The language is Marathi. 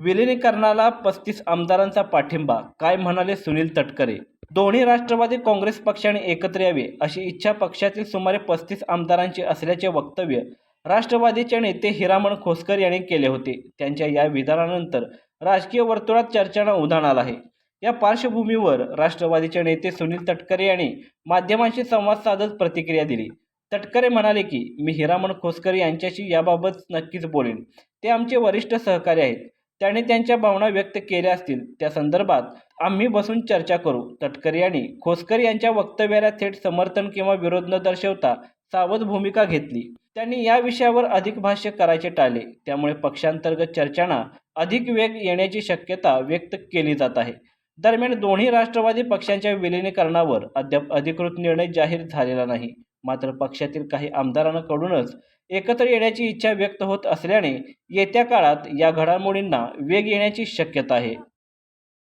विलिनीकरणाला 35 आमदारांचा पाठिंबा, काय म्हणाले सुनील तटकरे? दोन्ही राष्ट्रवादी काँग्रेस पक्षाने एकत्र यावे अशी इच्छा पक्षातील सुमारे 35 आमदारांची असल्याचे वक्तव्य राष्ट्रवादीचे नेते हिरामण खोसकर यांनी केले होते. त्यांच्या या विधानानंतर राजकीय वर्तुळात चर्चांना उधाण आलं आहे. या पार्श्वभूमीवर राष्ट्रवादीचे नेते सुनील तटकरे यांनी माध्यमांशी संवाद साधत प्रतिक्रिया दिली. तटकरे म्हणाले की, मी हिरामण खोसकर यांच्याशी याबाबत नक्कीच बोलेन. ते आमचे वरिष्ठ सहकारी आहेत. त्यांनी त्यांच्या भावना व्यक्त केल्या असतील त्या संदर्भात आम्ही बसून चर्चा करू. तटकरे यांनी खोसकर यांच्या वक्तव्याला थेट समर्थन किंवा विरोध न दर्शवता सावध भूमिका घेतली. त्यांनी या विषयावर अधिक भाष्य करायचे टाळले. त्यामुळे पक्षांतर्गत चर्चांना अधिक वेग येण्याची शक्यता व्यक्त केली जात आहे. दरम्यान दोन्ही राष्ट्रवादी पक्षांच्या विलिनीकरणावर अद्याप अधिकृत निर्णय जाहीर झालेला नाही. मात्र पक्षातील काही आमदारांकडूनच एकत्र येण्याची इच्छा व्यक्त होत असल्याने येत्या काळात या घडामोडींना वेग येण्याची शक्यता आहे.